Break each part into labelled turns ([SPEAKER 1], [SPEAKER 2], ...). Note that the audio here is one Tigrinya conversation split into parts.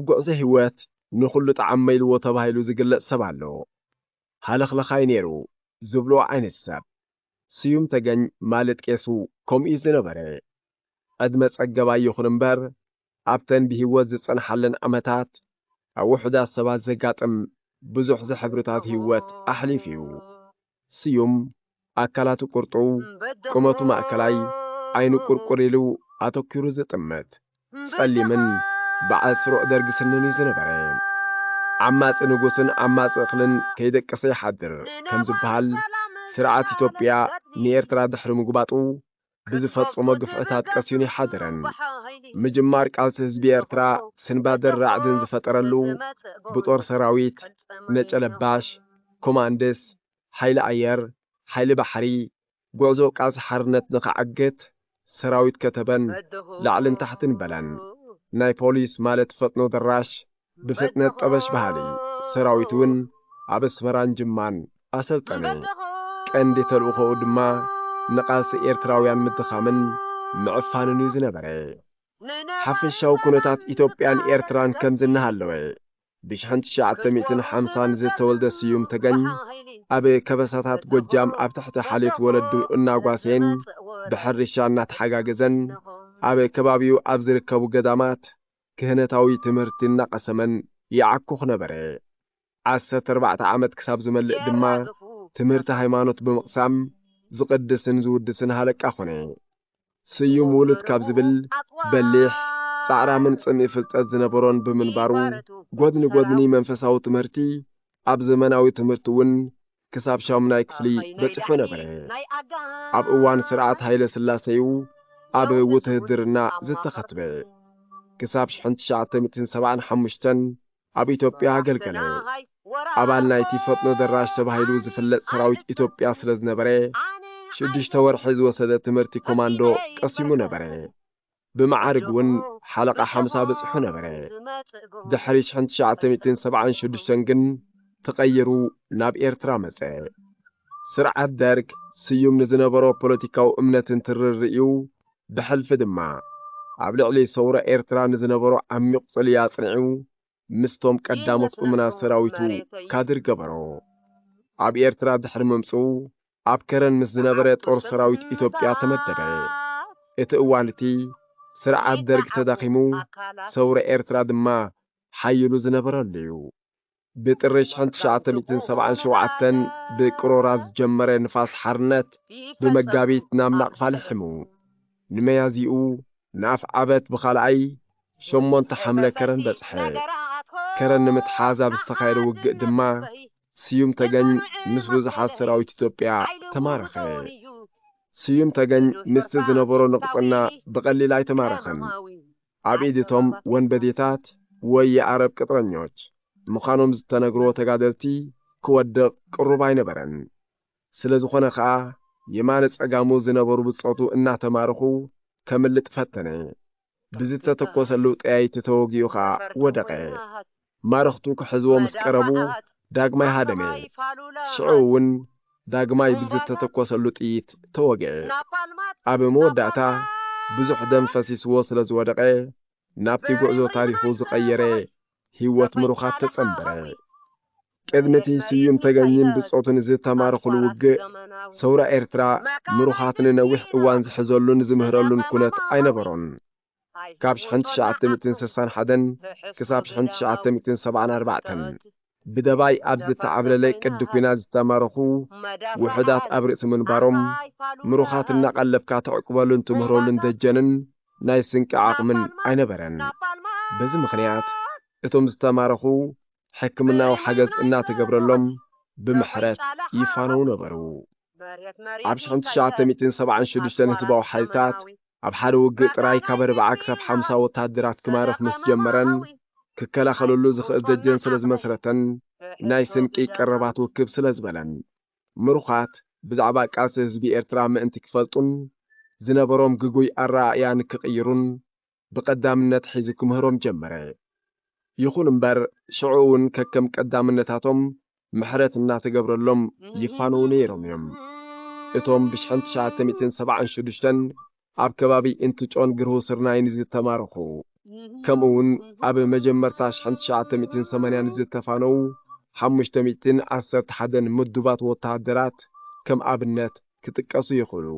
[SPEAKER 1] ኣብ ጉዕዞ ህይወት ንኹሉ ጣዕመ ኢልዎ ተባሂሉ ዝግለጽ ሰብ ኣሎ። ሃለኽለኻይ ነይሩ ዝብሎ ዓይነት ሰብ ስዩም ተገኝ ማለት ቄሱ ከምኡ ዝነበረ ዕድመ ጸገባይ ይኹን እምበር ኣብተን ብህይወት ዝጸንሓለን ዓመታት ኣብ ውሑዳት ሰባት ዘጋጥም ብዙሕ ዝሕብርታት ህይወት ኣሕሊፍ እዩ። ስዩም ኣካላቱ ቁርጡ ቁመቱ ማእከላይ ዓይኑ ቁርቁር ኢሉ ኣተኪሩ ዝጥምት ጸሊምን በዓል ስሩዕ ደርጊ ስንን እዩ ዝነበረ። ዓማጺ ንጉስን ዓማጺ እኽልን ከይደቀሰ ይሓድር ከም ዝበሃል ስርዓት ኢትዮጵያ ንኤርትራ ድሕሪ ምግባጡ ብዝፈጸሞ ግፍዕታት ቀሲዩን ይሓድረን። ምጅማር ቃልሲ ህዝቢ ኤርትራ ስንባደር ራዕድን ዝፈጠረሉ ብጦር ሰራዊት ነጨለባሽ ኮማንድስ ሓይሊ ኣየር ሓይሊ ባሕሪ ጉዕዞ ቃልሲ ሓርነት ንኸዓግት ሰራዊት ከተበን ላዕልን ታሕትን በለን ናይ ፖሊስ ማለት ፈጥኖ ደራሽ ብፍጥነት ጠበሽ ባህሊ ሰራዊት እውን ኣብ ኣስመራን ጅማን ኣሰልጠነ። ቀንዲ ተልእኾኡ ድማ ንቃልሲ ኤርትራውያን ምድኻምን ምዕፋንን እዩ ዝነበረ። ሓፈሻዊ ኩነታት ኢትዮጵያን ኤርትራን ከም ዝናሃለወ ብ1950 ዝተወልደ ስዩም ተገኝ ኣብ ከበሳታት ጎጃም ኣብ ትሕቲ ሓሊፍ ወለዱ እናጓሴን ብሕርሻ እናተሓጋገዘን ኣብ ከባቢኡ ኣብ ዝርከቡ ገዳማት ክህነታዊ ትምህርቲ እናቐሰመን ይዓኩኽ ነበረ። 14 ዓመት ክሳብ ዝመልእ ድማ ትምህርቲ ሃይማኖት ብምቕሳም ዝቕድስን ዝውድስን ሃለቃ ኾነ። ስዩም ውሉድ ካብ ዝብል በሊሕ ጻዕራምን ጽምኢ ፍልጠት ዝነበሮን ብምንባሩ ጐድኒ ጐድኒ መንፈሳዊ ትምህርቲ ኣብ ዘመናዊ ትምህርቲ እውን ክሳብ 8ይ ክፍሊ በፂሑ ነበረ። ኣብ እዋን ስርዓት ሃይለ ስላሰዩ ኣብ ውትህድርና ዝተኸትበ ክሳብ 1975 ኣብ ኢትዮጵያ ኣገልገለ። ኣባል ናይቲ ፈጥኖ ደራሽ ተባሂሉ ዝፍለጥ ሰራዊት ኢትዮጵያ ስለ ዝነበረ 6 ወርሒ ዝወሰደ ትምህርቲ ኮማንዶ ቀሲሙ ነበረ። ብመዓርግ እውን ሓለቓ 50 በፂሑ ነበረ። ድሕሪ 1976 ግን ተቐይሩ ናብ ኤርትራ መጸ። ስርዓት ደርግ ስዩም ንዝነበሮ ፖለቲካዊ እምነትን ትርርዩ ብሕልፊ ድማ ኣብ ልዕሊ ሰውረ ኤርትራ ንዝነበሮ ዓሚቕ ጽልያ ጽኒዑ ምስቶም ቀዳሞት እሙናት ሰራዊቱ ካድር ገበሮ። ኣብ ኤርትራ ድሕሪ መምጽኡ ኣብ ከረን ምስ ዝነበረ ጦር ሰራዊት ኢትዮጵያ ተመደበ። እቲ እዋን እቲ ስርዓት ደርግ ተዳኺሙ ሰውረ ኤርትራ ድማ ሓይሉ ዝነበረሉ እዩ። ብጥሪ 1977 ብቅሮራ ዝጀመረ ንፋስ ሓርነት ብመጋቢት ናብ ናቕፋ ልሕሙ። ንመያዚኡ ንኣፍ ዓበት ብኻልኣይ 8 ሐምለ ከረን በጽሐ። ከረን ንምትሓዝ ኣብ ዝተኻየደ ውግእ ድማ ስዩም ተገኝ ምስ ብዙሓት ሰራዊት ኢትዮጵያ ተማረኸ። ስዩም ተገኝ ምስቲ ዝነበሮ ንቕጽና ብቐሊል ኣይተማረኸን። ኣብ ኢድቶም ወንበዴታት ወይ የዓረብ ቅጥረኞች ምዃኖም ዝተነግሮ ተጋደልቲ ክወድቕ ቅሩብ ኣይነበረን። ስለ ዝኾነ ኸዓ የማነ ጸጋሙ ዝነበሩ ብጾቱ እናተማርኹ ከምልጥ ፈተነ። ብዝተተኰሰሉ ጠያይቲ ተወጊኡ ኸዓ ወደቐ። ማረኽቱ ክሕዝዎ ምስ ቀረቡ ዳግማይ ሃደመ። ሽዑ እውን ዳግማይ ብዝተተኰሰሉ ጥይት ተወግዐ። ኣብ መወዳእታ ብዙሕ ደም ፈሲስዎ ስለ ዝወደቐ ናብቲ ጉዕዞ ታሪኹ ዝቐየረ ህይወት ምሩኻት ተጸንበረ። ቅድሚቲ ስዩም ተገኝን ብጾቱን ዝተማረኹሉ ውግእ ሰውራ ኤርትራ ምሩኻት ንነዊሕ እዋን ዝሕዘሉን ዝምህረሉን ኩነት ኣይነበሮን። ካብ 1961 ክሳብ 1974 ብደባይ ኣብ ዝተዓብለለ ቅዲ ኩናት ዝተማረኹ ውሑዳት ኣብ ርእሲ ምንባሮም ምሩኻት እናቐለብካ ተዕቅበሉን ትምህረሉን ደጀንን ናይ ስንቂ ዓቕምን ኣይነበረን። በዚ ምኽንያት እቶም ዝተማረኹ ሕክምናዊ ሓገዝ እናተገብረሎም ብምሕረት ይፋነው ነበሩ። ኣብ 1976 ህዝባዊ ሓይልታት ኣብ ሓደ ውግእ ጥራይ ካብ 40 ክሳብ 50 ወታደራት ክማርኽ ምስ ጀመረን ክከላኸለሉ ዝኽእል ደጀን ስለ ዝመሰረተን ናይ ስንቂ ቀረባት ውክብ ስለ ዝበለን ምሩኻት ብዛዕባ ቃልሲ ህዝቢ ኤርትራ ምእንቲ ክፈልጡን ዝነበሮም ግጉይ ኣረኣእያ ንክቕይሩን ብቐዳምነት ሒዙ ክምህሮም ጀመረ። ይኹን እምበር ሽዑ እውን ከከም ቀዳምነታቶም ምሕረት እናተገብረሎም ይፋነው ነይሮም እዮም። እቶም ብ1976 ኣብ ከባቢ እንትጮን ግርሁ ስርናይን ዝተማረኹ ከምኡውን ኣብ መጀመርታ 1980 ዝተፋነው 511 ምድባት ወተሃደራት ከም ኣብነት ክጥቀሱ ይኽእሉ።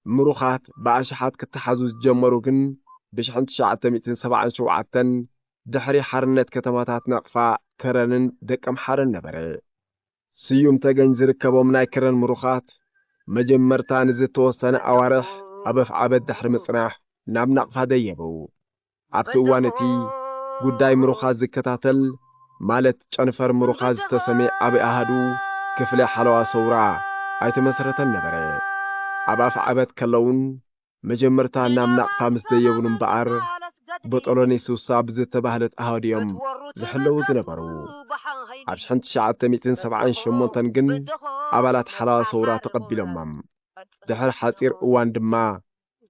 [SPEAKER 1] ምሩኻት ብኣሽሓት ክተሓዙ ዝጀመሩ ግን ብ1977 ድሕሪ ሓርነት ከተማታት ነቕፋ ከረንን ደቀ ምሓርን ነበረ። ስዩም ተገኝ ዝርከቦም ናይ ከረን ምሩኻት መጀመርታ ንዝተወሰነ ኣዋርሕ ኣብ ኣፍዓበት ድሕሪ ምጽናሕ ናብ ነቕፋ ደየበው። ኣብቲ እዋን እቲ ጉዳይ ምሩኻት ዝከታተል ማለት ጨንፈር ምሩኻት ዝተሰመየ ዓብይ ኣሃዱ ክፍለ ሓለዋ ሰውራ ኣይተመሰረተን ነበረ። ኣብ ኣፍዓበት ከለውን መጀመርታ ናብ ነቕፋ ምስ ደየቡን እምበኣር በጠሎኒ ሱሳ ብዝተባህለት ኣሃድዮም ዝሕለዉ ዝነበሩ። ኣብ 1978 ግን ኣባላት ሓለዋ ሰውራ ተቐቢሎሞም። ድሕሪ ሓፂር እዋን ድማ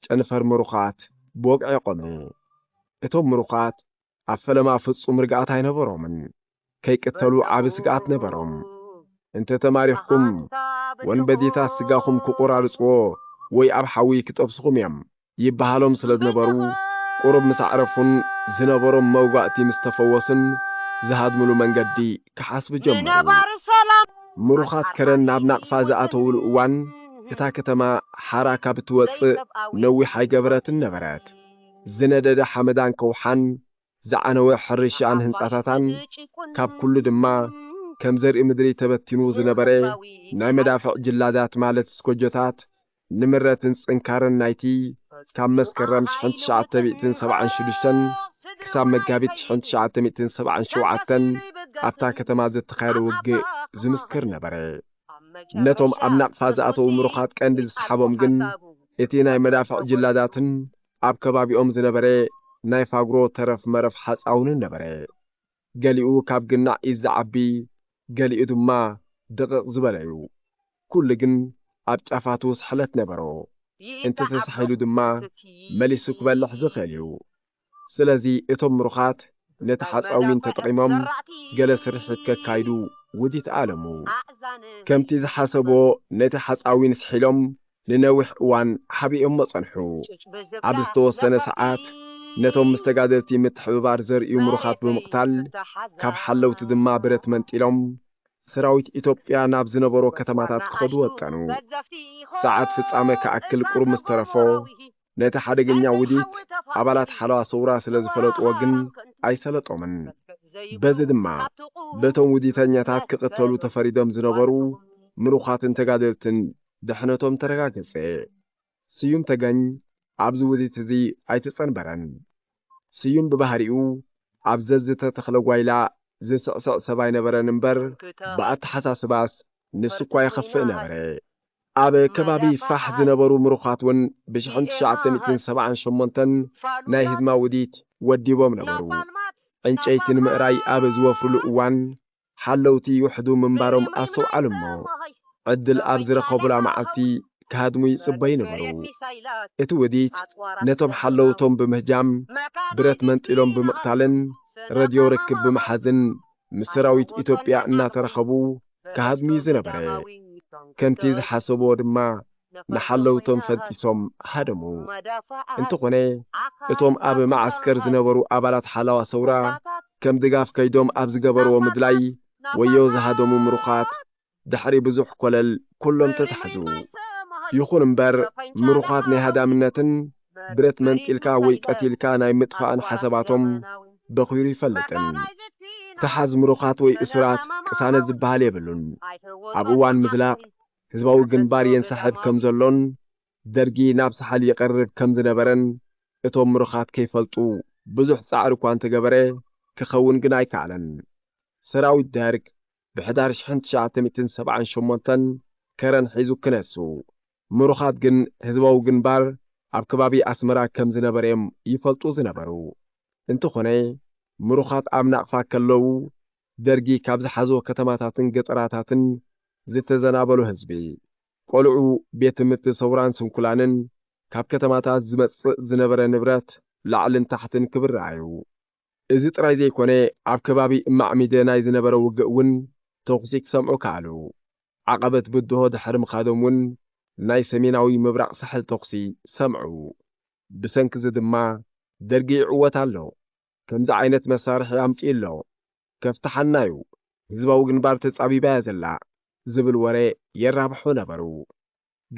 [SPEAKER 1] ጨንፈር ምሩኻት ብወግዒ ቆሙ። እቶም ምሩኻት ኣብ ፈለማ ፍጹም ርግኣት ኣይነበሮምን። ከይቅተሉ ዓብ ስግኣት ነበሮም። እንተ ተማሪኽኩም ወንበዴታት ስጋኹም ክቆራርጽዎ ወይ ኣብ ሓዊ ክጠብስኹም እዮም ይበሃሎም ስለ ዝነበሩ ቁሩብ ምስ ኣዕረፉን ዝነበሮም መውጓእቲ ምስ ተፈወስን ዝሃድምሉ መንገዲ ክሓስቡ ጀመሩ። ምሩኻት ከረን ናብ ናቕፋ ዝኣተውሉ እዋን እታ ከተማ ሓራ ካብ እትወፅእ ነዊሕ ኣይገበረትን ነበረት። ዝነደደ ሓመዳን ከውሓን ዝዓነወ ሕርሻን ህንጻታታን ካብ ኩሉ ድማ ከም ዘርኢ ምድሪ ተበቲኑ ዝነበረ ናይ መዳፍዕ ጅላዳት ማለት ስኮጆታት ንምረትን ጽንካርን ናይቲ ካብ መስከረም 1976 ክሳብ መጋቢት 1977 ኣብታ ከተማ ዝተኻየደ ውግእ ዝምስክር ነበረ። ነቶም ኣብ ናቕፋ ዝኣተዉ ምሩኻት ቀንዲ ዝሰሓቦም ግን እቲ ናይ መዳፍዕ ጅላዳትን ኣብ ከባቢኦም ዝነበረ ናይ ፋግሮ ተረፍ መረፍ ሓፃውንን ነበረ። ገሊኡ ካብ ግናዕ እዩ ዝዓቢ፣ ገሊኡ ድማ ደቕቕ ዝበለ እዩ። ኩሉ ግን ኣብ ጫፋቱ ስሕለት ነበሮ። እንተተሳሒሉ ድማ መሊሱ ክበልሕ ዝኽእል እዩ። ስለዚ እቶም ምሩኻት ነቲ ሓፃዊን ተጠቒሞም ገለ ስርሒት ከካይዱ ውዲት ኣለሙ። ከምቲ ዝሓሰብዎ ነቲ ሓፃዊን ስሒሎም ንነዊሕ እዋን ሓቢኦም መጸንሑ። ኣብ ዝተወሰነ ሰዓት ነቶም መስተጋደልቲ ምትሕብባር ዘርእዩ ምሩኻት ብምቕታል ካብ ሓለውቲ ድማ ብረት መንጢሎም ሰራዊት ኢትዮጵያ ናብ ዝነበሮ ከተማታት ክኸዱ ወጠኑ። ሰዓት ፍጻመ ከኣክል ቁሩብ ምስ ተረፎ ነቲ ሓደገኛ ውዲት ኣባላት ሓለዋ ሰውራ ስለ ዝፈለጥዎ ግን ኣይሰለጦምን። በዚ ድማ በቶም ውዲተኛታት ክቕተሉ ተፈሪዶም ዝነበሩ ምሩኻትን ተጋደልትን ድሕነቶም ተረጋገጸ። ስዩም ተገኝ ኣብዚ ውዲት እዚ ኣይተጸንበረን። ስዩም ብባህሪኡ ኣብ ዘዝተ ተኽለ ጓይላ ዝስዕስዕ ሰባይ ነበረን እምበር ብኣተሓሳስባስ ንሱ እኳ የኸፍእ ነበረ። ኣብ ከባቢ ፋሕ ዝነበሩ ምሩኻት እውን ብ1978 ናይ ህድማ ውዲት ወዲቦም ነበሩ። ዕንጨይቲ ንምእራይ ኣብ ዝወፍሩሉ እዋን ሓለውቲ ውሕዱ ምንባሮም ኣስተውዓሉ እሞ ዕድል ኣብ ዝረኸቡላ መዓልቲ ክሃድሙ ይጽበዩ ነበሩ። እቲ ውዲት ነቶም ሓለውቶም ብምህጃም ብረት መንጢሎም ብምቕታልን ረድዮ ርክብ ብምሓዝን ምስ ሰራዊት ኢትዮጵያ እናተረኸቡ ክሃድሙ እዩ ዝነበረ። ከምቲ ዝሓሰብዎ ድማ ንሓለውቶም ፈጢሶም ሃደሙ። እንተኾነ እቶም ኣብ ማዓስከር ዝነበሩ ኣባላት ሓለዋ ሰውራ ከም ድጋፍ ከይዶም ኣብ ዝገበርዎ ምድላይ ወዮ ዝሃደሙ ምሩኻት ድሕሪ ብዙሕ ኮለል ኩሎም ተታሕዙ። ይኹን እምበር ምሩኻት ናይ ሃዳምነትን ብረት መንጢልካ ወይ ቀቲልካ ናይ ምጥፋእን ሓሰባቶም በኺሩ ይፈልጥን። ተሓዝ ምሩኻት ወይ እሱራት ቅሳነት ዝበሃል የብሉን። ኣብ እዋን ምዝላቕ ህዝባዊ ግንባር የንሰሕብ ከም ዘሎን ደርጊ ናብ ሰሓል የቐርብ ከም ዝነበረን እቶም ምሩኻት ከይፈልጡ ብዙሕ ጻዕሪ እኳ እንተገበረ ክኸውን ግን ኣይከኣለን። ሰራዊት ደርግ ብሕዳር 1978 ከረን ሒዙ ክነሱ። ምሩኻት ግን ህዝባዊ ግንባር ኣብ ከባቢ ኣስመራ ከም ዝነበረዮም ይፈልጡ ዝነበሩ። እንተኾነ ምሩኻት ኣብ ናቕፋ ከለዉ ደርጊ ካብ ዝሓዝዎ ከተማታትን ገጠራታትን ዝተዘናበሉ ህዝቢ ቆልዑ ቤት ትምህርቲ ሰውራን ስንኩላንን ካብ ከተማታት ዝመጽእ ዝነበረ ንብረት ላዕልን ታሕትን ክብርኣዩ። እዚ ጥራይ ዘይኮነ ኣብ ከባቢ እማዕሚደ ናይ ዝነበረ ውግእ እውን ተኹሲ ክሰምዑ ከኣሉ። ዓቐበት ብድሆ ድሕሪ ምኻዶም እውን ናይ ሰሜናዊ ምብራቕ ሳሕል ተኹሲ ሰምዑ። ብሰንኪ እዚ ድማ درجي عوت له كمز عينة مسارح يامتي له كفتحنايو هزباو جنبار تصابي بازلا زبل وري يرابحو نبرو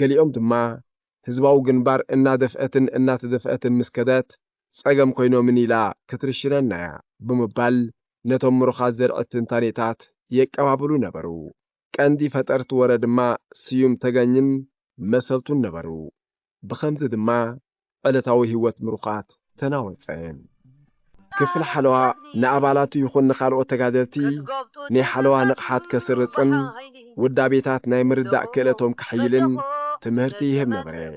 [SPEAKER 1] قاليوم دما هزباو جنبار إنا تدفأتن مسكدات صقم كوينو منيلا كترشننا بمبال نتوم مرخا زرعتن تانيتات يكابابلو نبرو كاندي فترت ورا دما سيوم تغنين مسلتون نبرو بخمز دما قلتاوي هوت مرخات تناوصين كفل حلوة نعبالاتو يخون نخالو تقادلتي ني حلوة نقحات كسرصن ودابيتات ناي مرداء كيلتهم كحيلن تمهرتي يهم نبري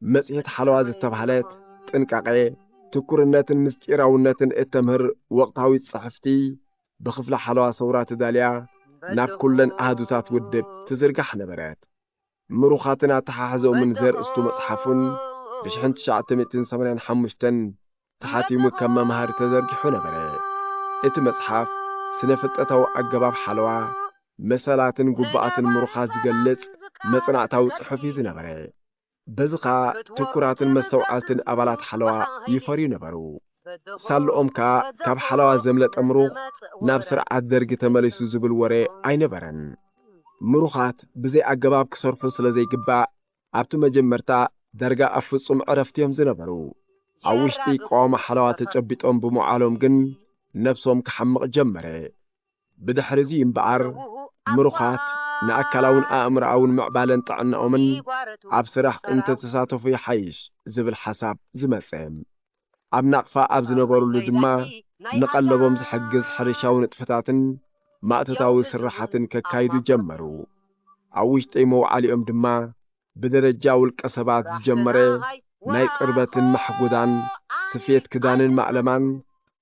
[SPEAKER 1] مسيحة حلوة زتبحلت تنقاقي تكورنتن مستيراونتن التمهر وقتاوي صحفتي بخفل حلوة صورات داليا ناب كلن أهدوتات ودب تزرقح نبرات مروخاتنا تحاحزو من زر استو مصحفون بشحنت شعتمتن سمرين حمشتن تحاتيمو كما مهار تزرقحو نبري ات مصحف سنفتتو أقباب حلوة مسالاتن قبعاتن مروخات زقلت مصنعتاو صحفي زنبري بزقا تكوراتن مستوعالتن أبالات حلوة يفريو نبرو سالو أمكا كاب حلوة زملت أمروخ نابسر عدرق تماليسو زبل وري أين برن مروخات بزي أقباب كسرحو سلزي قبع عبتو مجمرتا درقا أفصم عرفتيهم زنبرو عوشتي قوام حلوة تجبتهم بمعالم جن نفسهم كحمق جمري بدحرزي ينبعر مروخات نأكلاون أمرأون معبالن طعناومن عب سرح انت تساتفو يحيش زبل حساب زمسام عب نقفا عب زنبرو لدما نقلبهم زحجز حرشاون اتفتاتن ما اتتاوي سرحاتن ككايدو جمرو عوشتي موعاليهم دما بدرجاو الكسبات زجمري ناي صربتن محقودان سفيت كدانن معلمان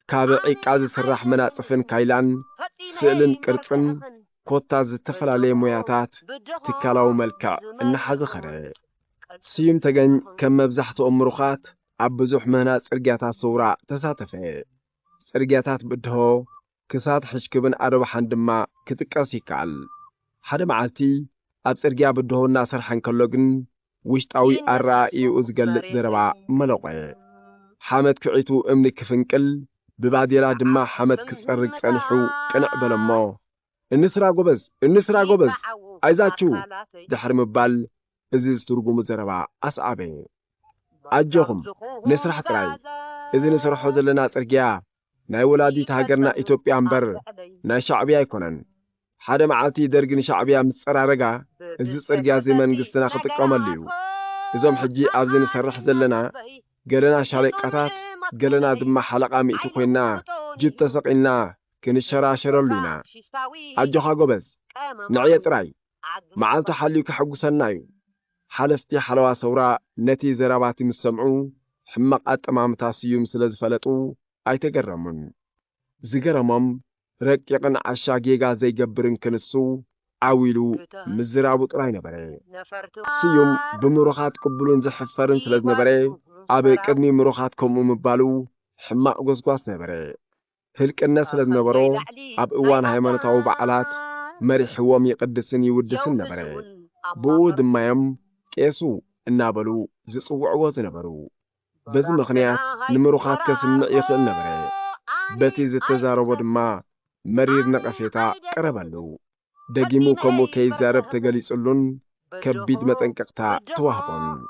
[SPEAKER 1] كابعي قاز سرح مناصفن كايلان سئلن قرصن كوتا زتفلالي موياتات تكالاو ملكع النحاز خري سيم تغن كم مبزحتو امروخات عبزوح مهنا صرقياتات صورة تساتفه صرقياتات بدهو كسات حشكبن أربحان دما كتقاس يكال حدا معالتي اب صرقيا بدهو ناصر حنكالوغن وشتاوي الرائي وزقلت زربا ملوقي حامد كعيتو امني كفنكل بباديلا دما حامد كسرق صنحو قنع بلمو النسرا قبز عايزاتشو دحر مبال ازيز ترقم زربا أصعبي أجوهم نسرح تراي إذا نسرحو زلنا صرقيا ناي ولادي تهاجرنا إثيوبيا أمبر ناي شعبيا يكونن حدا معالتي درجن شعبيا مصرارقا إذا صرقيا زي منقستنا خطقام الليو إذا حجي أبزي نسرح زلنا قالنا شالقاتات قالنا دم حلقة مئتو خوينا جبت سقينا كنشراشر اللينا أجوها قبز نعيت راي معالتو حاليو كحقوسنايو حلفتي حلوة صورة نتي زراباتي مسمعو حمقات أمام تاسيوم سلز فلتو أي تقرمون زقرمم رقيقن عشاقيقا زي قبرن كنسو عاويلو مزرابو طراي نبري سيوم بمروخات قبلون زحفرن سلز نبري أبي قدمي مروخات كومو مبالو حمق قزقواس نبري هلك الناس سلز نبرو أب إوان هايمانتاو بعالات مريحوام يقدسن يودسن نبري بود مايم كيسو النابلو زصوعو زنبرو بز مخنيات نمروخات كسمع يخل نبري بتي زتزاربو دما مرير نقفيتا قربالو دقيمو كمو كي زارب تقليسلون كبيد متنققتا توهبون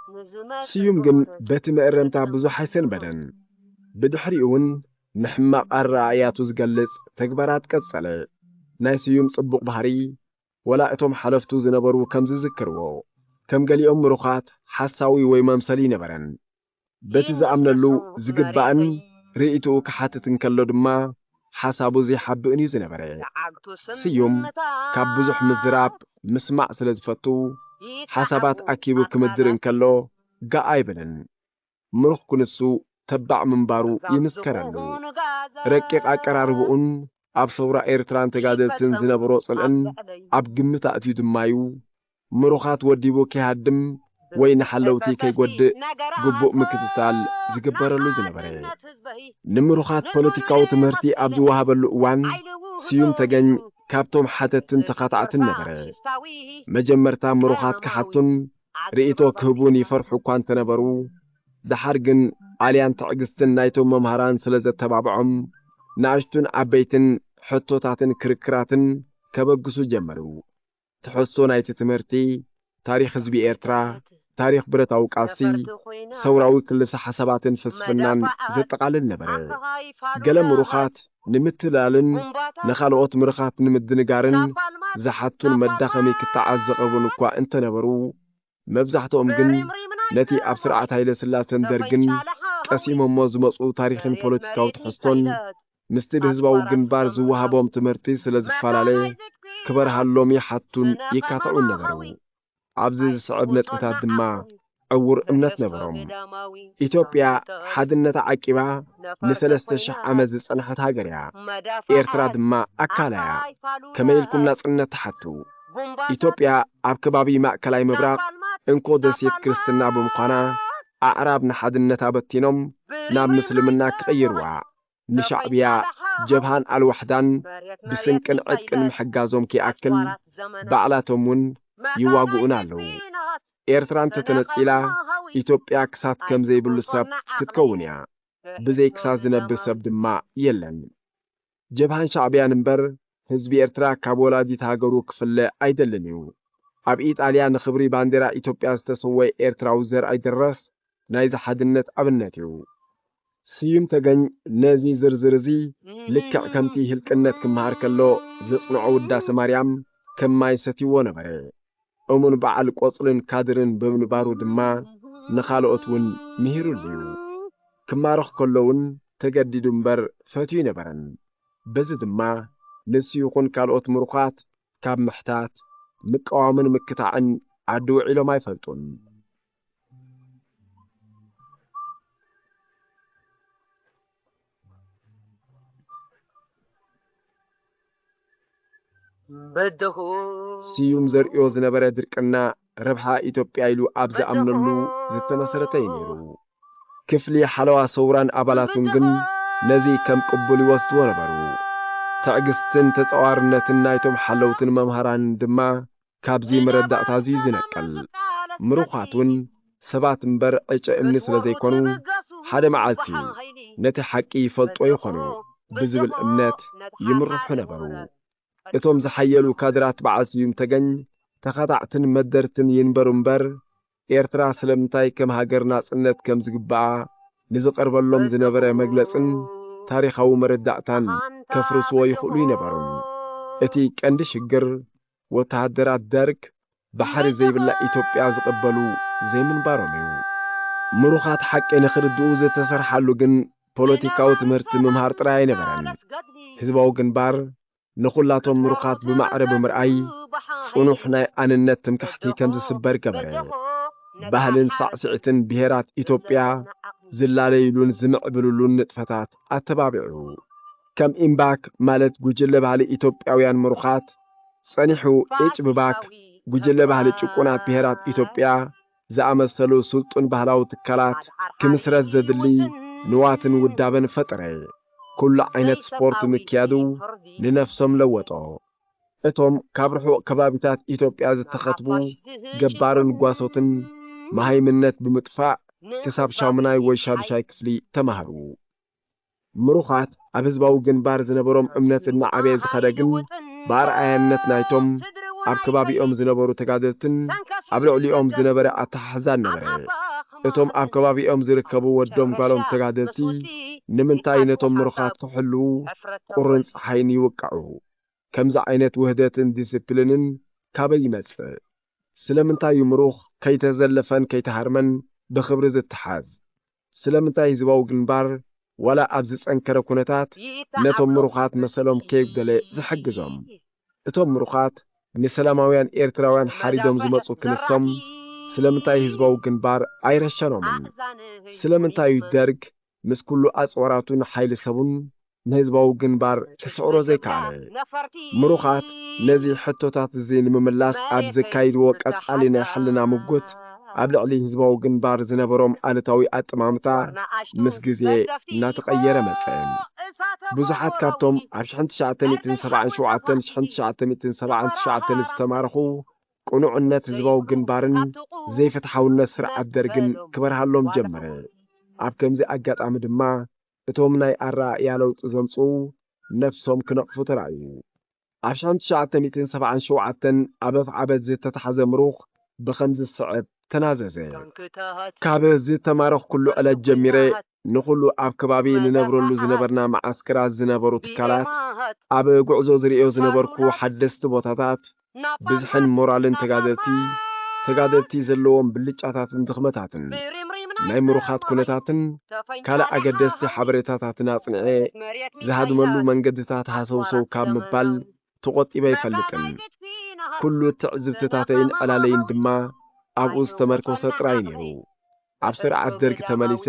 [SPEAKER 1] سيوم جن بت مقرمتا بزو حسن بدن بدحريون نحمق الرعاياتو زقلس تكبرات كسالي ناي سيوم صبوق بحري ولا اتم حلفتو زنبرو كمز ذكرو كم قالي مروخات حساوي ويمامسلي نبرن بت زامنلو زقبان رئيتو كحاتتن كلو دما حسابو زي حبئني زنبري سيوم كابوزح مزراب مسمع سلزفتو حسابات أكيبو كمدرن كلو قاي بلن مروخ كنسو تبع منبارو يمسكرلو ركيق أقراربون أب صورة إيرتران تقادلتن زنبرو صلقن أب قمتا أتيو دمايو مروخات وديبو كهادم وين حلوتي كي قد قبوء مكتتال زقبرلو زنبري نمروخات بوليتيكاو تمرتي أبزو وهابلو وان سيوم تغن كابتوم حاتتن تقاطعتن نبري مجمرتا مروخات كحاتن رئيتو كهبون يفرحو كوان تنبرو دحرجن عليان تعجستن نايتم ممهران سلزة تبابعهم ناشتون عبيتن حطوتاتن كركراتن كبقسو جمرو تحسو نايت تمرتي تاريخ زبي إيرترا تاريخ برت أو قاسي سوراوي كل حساباتن فسفنان زتقال النبرة قلم مروخات نمتلالن نخالوات مرخات نمدنقارن زحاتون مداخمي كتعزق ربنكوا انت نبرو مبزحتهم جن نتي أبسرعة هايلة سلاسن درجن قسيم موزمصو تاريخن بوليتيكاو تحسطن مستبهزباو جنبار زوهابهم تمرتي سلازفالالي كبر هاللومي حتون يكاتعون نبرو عبزيز صعب نتوتات دما عور امنت نبرهم إثيوبيا حدنة عكبا نسلست شح عمز صنحت هاجريا إيرترا دما أكاليا كما يلكم ناس تحتو إثيوبيا عبكبابي مأكلاي مبراق انكو دسيت كريستنا بمقانا أعراب نحدنة بتينم ناب مسلمنا كغيروا نشعبيا جبهان الوحدان بسنكن عدكن محجازهم كي أكل بعلاتهم يواجهونا له إيرتران تتنسيلا إثيوبيا كسات كم زي بالسب تتكونيا بزي كسات زنبر سب دما يلن جبهان شعبيا نمبر حزب إيرترا كابولادي تهاجرو كفل أيدلنيو أب إيطاليا نخبري بانديرا إثيوبيا استسوي إيرترا وزر أيدرس نايز حدنت أبنتيو سيوم تغن نازي زرزرزي لكع كمتي هلكنت كمهار كلو زصنعو الداس مريم كما يستيو نبري أمون بعل قوصلن كادرن بمنبارو دما نخالوتون مهيرو ليو كما رخ كلون تجددو مبر فتيو نبرن بز دما نسيوخون كالوت مروخات كاب محتات مقاومن مكتاعن عدو عيلو ما يفلطون سيوم زرقيو زنبرة درقنا ربحا إثيوبيا إلو أبز أمنلو زت مسرتين يرو كفلي حلوة صوران أبالاتون جن نزي كم قبولي وستو نبرو تعجستن تسوارنتن نايتم حلوتن ممهران دما كابزي مردع تازي زنقل مروخاتون سبات مبر عيش امنس لزيكونو حدا معالتي نتي حقي فلطو يخونو بزبل امنات يمرحو نبرو اتوم زحيلو كادرات بعاسيوم تغن تخطعتن مدرتن ينبرو مبر إيرترا سلمتاي كم هاجرنا صنت كم زقبعا نزقربلهم زنبرة مجلسن تاريخو مردعتان كفرسو يخلو ينبرون اتي كند شجر وتهدرات درك بحر زي بالله إثيوبيا زقبلو زي من باروميو مروخات حق نخردو زي تسرحلو جن بوليتيكاو تمرت ممهار تراي نبرن حزباو جنبار نخلاتهم مروخات بمعرب مرأي صنوحنا أننت تمكحتي كم زسبر كبري بهلن صعصعتن بهرات إثيوبيا زلاليلون زمعبلولون نتفتات أتبابعو كم إمباك مالت جوجل بهالي إثيوبياويان مروخات صنيحو إيش بباك جوجل بهالي تشكونات بهرات إثيوبيا زعمسلو سلطن بهلاو تكالات كمسرز زدلي نواتن ودابن فتري كل عينت سبورت مكيادو لنفسهم لوطو اتوم كابرحو كبابتات إثيوبيا زتخطبو جبارن قواسوتن مهيمنت بمطفاء كساب شامناي ويشارو شاي كفلي تمهرو مروخات أبزباو جنبار زنبروم أمنتنا عبيز خدقن بار آيانت نايتوم أبكبابي زنبرو تقادلتن أبلعلي زنبري أتحزان نبري اتوم أبكبابي زركبو ودوم قالوم تقادلتي نمنتاي نتوم مروخات كحلو قرنص حيني وقعو كمزا عينت وهداتن ديسيبلينن كابي يمس سلمنتاي مروخ كي تزلفن كي تهرمن بخبر التحاز سلمنتاي زباو جنبار ولا أبزس أنكر كونتات نتوم مروخات مسلوم كيف دلي زحجزهم اتوم مروخات نسلاماويان إيرتراويان حريدهم زمصو كنسهم سلمنتاي هزباو جنبار أيرشانومن سلمنتاي الدرج مس كلو أصوراتون حيل سبون نهزباو جنبار كسعورو زي كالي مروخات نزي حتوتات زين مملاس أبزكايد وقص علينا حلنا مقوت أبلعلي هزباو جنبار زنبروم آلتاوي أتمامتا مسجزي ناتقير مسين بزحات كابتوم عبشحن تشعتميتين 7 شعاتن شحن تشعتميتين 7 استمارخو ቅኑዕነት ህዝባዊ ግንባርን ዘይፍትሓውነት ስርዓት ደርግን ክበርሃሎም ጀመረ ኣብ ከምዚ ኣጋጣሚ ድማ እቶም ናይ ኣረኣእያ ለውጢ ዘምፁ ነፍሶም ክነቕፉ ተራእዩ ኣብ 1977 ኣብ ኣፍዓበት ዝተታሕዘ ምሩኽ ብኸምዚ ዝስዕብ ተናዘዘ ካብ ዝተማረኽ ኩሉ ዕለት ጀሚረ ንኹሉ ኣብ ከባቢ ንነብረሉ ዝነበርና ማዓስከራት ዝነበሩ ትካላት ኣብ ጉዕዞ ዝሪኦ ዝነበርኩ ሓደስቲ ቦታታት ብዝሕን ሞራልን ተጋደልቲ ዘለዎም ብልጫታትን ድኽመታትን ናይ ምሩኻት ኩነታትን ካልእ ኣገደስቲ ሓበሬታታትን ኣጽንዐ ዝሃድመሉ መንገድታት ሃሰውሰው ካብ ምባል ተቖጢበ ኣይፈልጥን ኩሉ ትዕዝብትታተይን ዕላለይን ድማ ኣብኡ ዝተመርኮሰ ጥራይ ነይሩ ኣብ ስርዓት ደርግ ተመሊሰ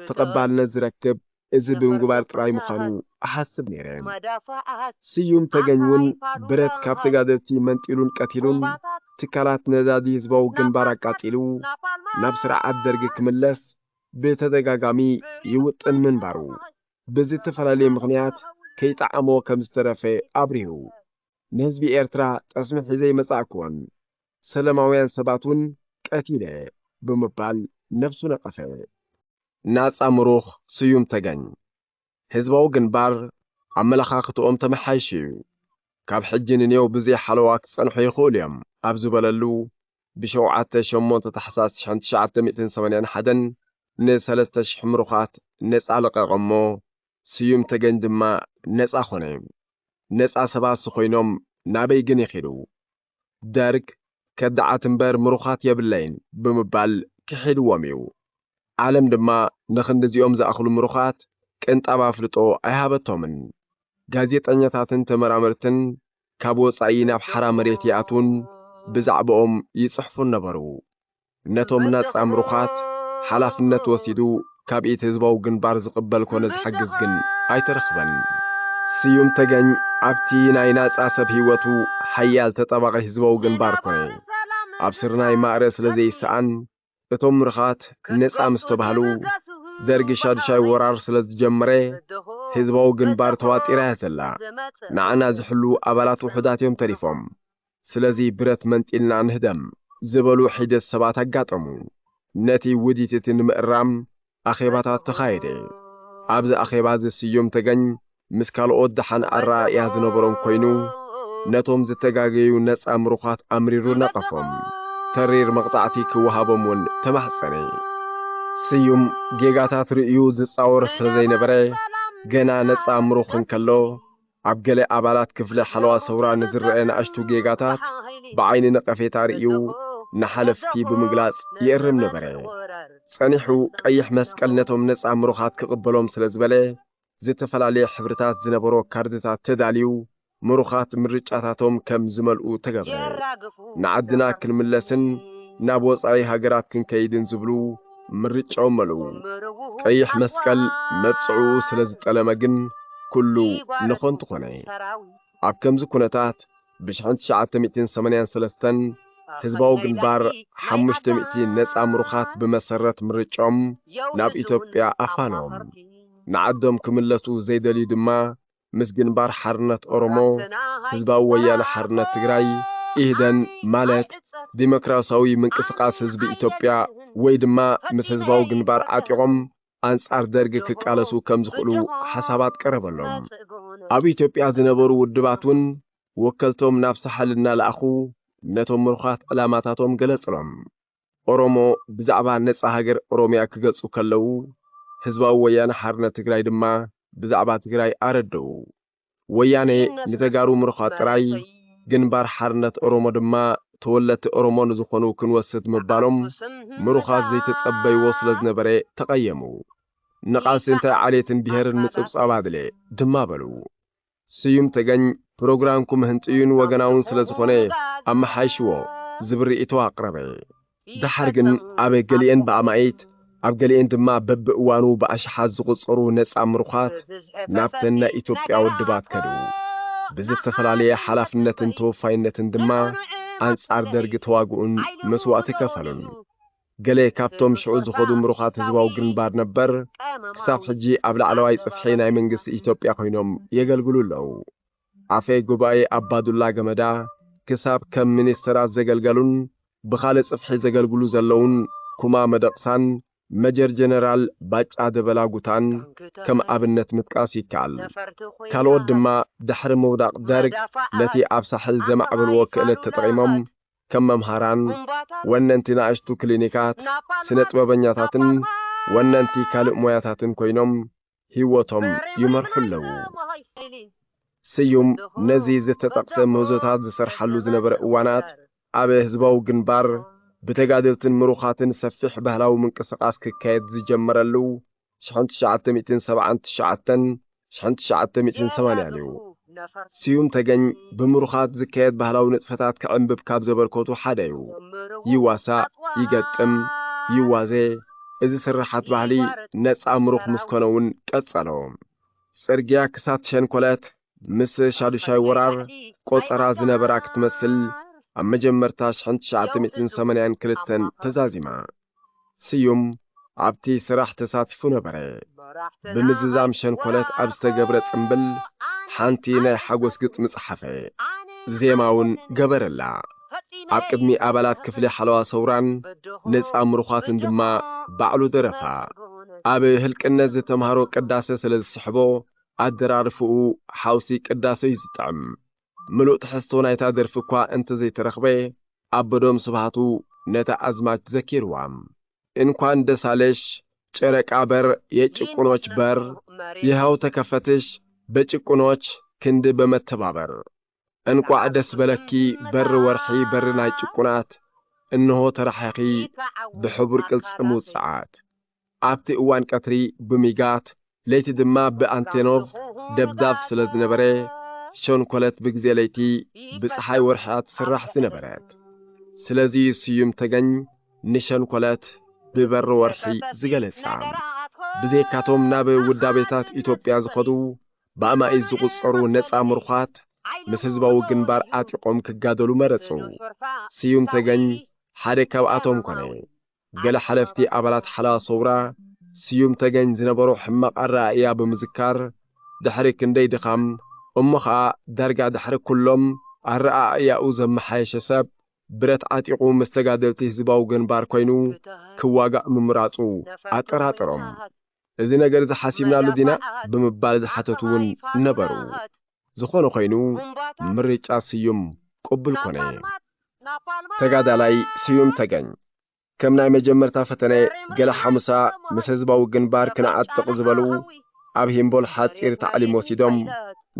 [SPEAKER 1] ተቐባልነት ዝረክብ እዚ ብምግባር ጥራይ ምዃኑ ኣሓስብ ነይረ ስዩም ተገኝውን ብረት ካብ ተጋደልቲ መንጢሉን ቀቲሉን ትካላት ነዳዲ ህዝባዊ ግንባር ኣቃጺሉ ናብ ስርዓት ደርጊ ክምለስ ብተደጋጋሚ ይውጥን ምንባሩ ብዝተፈላለየ ምኽንያት ከይጣዕሞ ከም ዝተረፈ ኣብሪሁ ንህዝቢ ኤርትራ ጠስሚ ሒዘይ መጻእክዎን ሰላማውያን ሰባት እውን ቀቲለ ብምባል ነፍሱ ነቐፈ ናጻ ምሩኽ ስዩም ተገኝ ህዝባዊ ግንባር ኣመለኻኽትኦም ተመሓይሽ እዩ ካብ ሕጂ ንኔው ብዘይ ሓለዋ ክጸንሑ ይኽእሉ እዮም ኣብ ዝበለሉ ብ7/8 ታሕሳስ 1981 ን3,000 ምሩኻት ነጻ ለቐቐሞ ስዩም ተገኝ ድማ ነጻ ኾነ ነጻ ሰባት ኮይኖም ናበይ ግን ይኺዱ ደርግ ከዳዓት እምበር ምሩኻት የብለይን ብምባል ክሒድዎም እዩ ዓለም ድማ ንኽንዲዚኦም ዝኣኽሉ ምሩኻት ቅንጣብ ኣፍልጦ ኣይሃበቶምን ጋዜጠኛታትን ተመራመርትን ካብ ወጻኢ ናብ ሓራ መሬት ይኣቱን ብዛዕባኦም ይጽሕፉን ነበሩ ነቶም ነጻ ምሩኻት ሓላፍነት ወሲዱ ካብ ኢት ህዝባዊ ግንባር ዝቕበል ኮነ ዝሓግዝ ግን ኣይተረኽበን ስዩም ተገኝ ኣብቲ ናይ ናጻ ሰብ ህይወቱ ሓያል ተጠባቒ ህዝባዊ ግንባር ኮነ ኣብ ስርናይ ማዕረ ስለ ዘይሰኣን እቶም ምሩኻት ነጻ ምስ ተባህሉ ደርጊ ሻድሻይ ወራር ስለ ዝጀመረ ህዝባዊ ግንባር ተዋጢራ እያ ዘላ ንዓና ዝሕሉ ኣባላት ውሑዳት እዮም ተሪፎም ስለዚ ብረት መንጢልና ንህደም ዝበሉ ሒደት ሰባት ኣጋጠሙ ነቲ ውዲት እቲ ንምእራም ኣኼባታት ተኻየደ ኣብዚ ኣኼባ ስዩም ተገኝ ምስ ካልኦት ደሓን ኣረኣእያ ዝነበሮም ኮይኑ ነቶም ዝተጋገዩ ነጻ ምሩኻት ኣምሪሩ ነቐፎም ተሪር መቕጻዕቲ ክወሃቦም እውን ተማሕፀነ ስዩም ጌጋታት ርእዩ ዝጻወር ስለ ዘይነበረ ገና ነጻ ምሩኽ እንከሎ ኣብ ገለ ኣባላት ክፍለ ሓለዋ ሰውራ ንዝርአ ንኣሽቱ ጌጋታት ብዓይኒ ነቐፌታ ርእዩ ንሓለፍቲ ብምግላጽ ይእርም ነበረ ጸኒሑ ቀይሕ መስቀል ነቶም ነጻ ምሩኻት ክቕበሎም ስለ ዝበለ ዝተፈላለየ ሕብርታት ዝነበሮ ካርድታት ተዳልዩ ምሩኻት ምርጫታቶም ከም ዝመልኡ ተገብረ ንዓድና ክንምለስን ናብ ወጻኢ ሃገራት ክንከይድን ዝብሉ ምርጫኦም መልኡ ቀይሕ መስቀል መብጽዑ ስለ ዝጠለመ ግን ኩሉ ንኾንቱ ኾነ ኣብ ከምዚ ኩነታት ብ1983 ህዝባዊ ግንባር 500 ነጻ ምሩኻት ብመሰረት ምርጫኦም ናብ ኢትዮጵያ ኣፋኖም ንዓዶም ክምለሱ ዘይደልዩ ድማ ምስ ግንባር ሓርነት ኦሮሞ ህዝባዊ ወያነ ሓርነት ትግራይ ኢህደን ማለት ዲሞክራሲያዊ ምንቅስቃስ ህዝቢ ኢትዮጵያ ወይ ድማ ምስ ህዝባዊ ግንባር ዓጢቖም አንጻር ደርግ ክቃለሱ ከም ዝኽእሉ ሓሳባት ቀረበሎም ኣብ ኢትዮጵያ ዝነበሩ ውድባቱን ወከልቶም ናብ ሳሕልና ለኣኹ ነቶም ምሩኻት ዕላማታቶም ገለጽሎም ኦሮሞ ብዛዕባ ነጻ ሃገር ኦሮሚያ ክገልጹ ከለዉ ህዝባዊ ወያነ ሓርነት ትግራይ ድማ ብዛዕባ ትግራይ ኣረደው ወያኔ ንተጋሩ ምሩኻት ጥራይ ግንባር ሓርነት ኦሮሞ ድማ ተወለቲ ኦሮሞ ንዝኾኑ ክንወስድ ምባሎም ምሩኻት ዘይተጸበይዎ ስለ ዝነበረ ተቐየሙ ንቓልሲ እንታይ ዓሌትን ብሄርን ምጽብጻብ ኣድለ ድማ በሉ ስዩም ተገኝ ፕሮግራምኩም ህንጥዩን ወገናውን ስለ ዝኾነ ኣመሓይሽዎ ዝብርኢቶ ኣቕረበ ድሓር ግን ኣብ ገሊአን በኣማይት ኣብ ገሊአን ድማ በብእዋኑ ብኣሽሓት ዝቝጸሩ ነጻ ምሩኻት ናብተን ናይ ኢትዮጵያ ውድባት ከዱ ብዝተፈላለየ ሓላፍነትን ተወፋይነትን ድማ አንጻር ደርጊ ተዋግኡን መስዋዕቲ ከፈሉን ገሌ ካብቶም ሽዑ ዝኸዱ ምሩኻት ህዝባዊ ግንባር ነበር ክሳብ ሕጂ ኣብ ላዕለዋይ ጽፍሒ ናይ መንግስቲ ኢትዮጵያ ኮይኖም የገልግሉ ኣለዉ ኣፈ ጉባኤ ኣባዱላ ገመዳ ክሳብ ከም ሚኒስትራት ዘገልገሉን ብኻልእ ጽፍሒ ዘገልግሉ ዘለውን ኩማ መደቕሳን መጀር ጀነራል ባጫ ደበላጉታን ከም ኣብነት ምጥቃስ ይከኣል። ካልኦት ድማ ድሕሪ ምውዳቕ ደርግ ነቲ ኣብ ሳሕል ዘማዕበልዎ ክእለት ተጠቒሞም ከም መምሃራን ወነንቲ ንኣሽቱ ክሊኒካት ስነ ጥበበኛታትን ወነንቲ ካልእ ሞያታትን ኮይኖም ህይወቶም ይመርሑ ኣለዉ። ስዩም ነዚ ዝተጠቕሰ ምህዞታት ዝሰርሓሉ ዝነበረ እዋናት ኣብ ህዝባዊ ግንባር ብተጋደልትን ምሩኻትን ሰፊሕ ባህላዊ ምንቅስቓስ ክካየድ ዝጀመረሉ 1979-1980 እዩ። ስዩም ተገኝ ብምሩኻት ዝካየድ ባህላዊ ንጥፈታት ክዕንብብ ካብ ዘበርከቱ ሓደ እዩ። ይዋሳእ፣ ይገጥም፣ ይዋዜ እዚ ስራሓት ባህሊ ነፃ ምሩኽ ምስኮነውን ቀጸሎ። ጽርግያ ክሳት ሸንኮለት ምስ ሻዱሻይ ወራር ቆጸራ ዝነበራ ክትመስል ኣብ መጀመርታ 1982 ተዛዚማ። ስዩም ኣብቲ ስራሕ ተሳቲፉ ነበረ። ብምዝዛም ሸንኮለት ኣብ ዝተገብረ ጽምብል ሓንቲ ናይ ሓጎስ ግጥሚ ጽሓፈ፣ ዜማውን ገበረላ። ኣብ ቅድሚ ኣባላት ክፍሊ ሓለዋ ሰውራን ነፃ ምሩኻትን ድማ ባዕሉ ደረፋ። ኣብ ህልቅነት ዝተምሃሮ ቅዳሰ ስለ ዝስሕቦ ኣደራርፍኡ ሓውሲ ቅዳሰ እዩ ዝጥዕም። ምሉእ ትሕዝቶ ናይታ ደርፊ እኳ እንተዘይተረኽበ ኣበዶም ስብሃቱ ነታ ኣዝማች ዘኪርዋ። እንኳን ደስ አለሽ ጨረቃ በር የጭቁኖች በር፣ ይኸው ተከፈትሽ በጭቁኖች ክንድ በመተባበር። እንቋዕ ደስ በለኪ በር ወርሒ በር ናይ ጭቁናት፣ እንሆ ተራሓኺ ብሕቡር ቅልጽም ውፅዓት። ኣብቲ እዋን ቀትሪ ብሚጋት ለይቲ ድማ ብኣንቴኖቭ ደብዳብ ስለ ዝነበረ ሸንኮለት ብግዜ ለይቲ ብፀሓይ ወርሕያት ስራሕ ዝነበረት። ስለዚ ስዩም ተገኝ ንሸንኮለት ብበር ወርሒ ዝገለጻ። ብዘይካቶም ናብ ውዳቤታት ኢትዮጵያ ዝኸዱ ብኣማኢዝ ዝቝጸሩ ነፃ ምሩኻት ምስ ህዝባዊ ግንባር ኣጢቖም ክጋደሉ መረጹ። ስዩም ተገኝ ሓደ ካብኣቶም ኮነ። ገለ ሓለፍቲ ኣባላት ሓለዋ ሰውራ ስዩም ተገኝ ዝነበሮ ሕማቕ ኣረኣእያ ብምዝካር ድሕሪ ክንደይ ድኻም እሞ ኸዓ ዳርጋ ድሕሪ ኩሎም ኣረኣእያኡ ዘመሓየሸ ሰብ ብረት ዓጢቑ ምስ ተጋደልቲ ህዝባዊ ግንባር ኮይኑ ክዋጋእ ምምራጹ ኣጠራጥሮም። እዚ ነገር ዝሓሲብናሉ ዲና ብምባል ዝሓተቱ እውን ነበሩ። ዝኾነ ኮይኑ ምርጫ ስዩም ቅቡል ኮነ። ተጋዳላይ ስዩም ተገኝ ከም ናይ መጀመርታ ፈተነ ገለ ሓሙሳ ምስ ህዝባዊ ግንባር ክነዓጥቕ ዝበሉ ኣብ ሂምቦል ሓፂር ታዕሊም ወሲዶም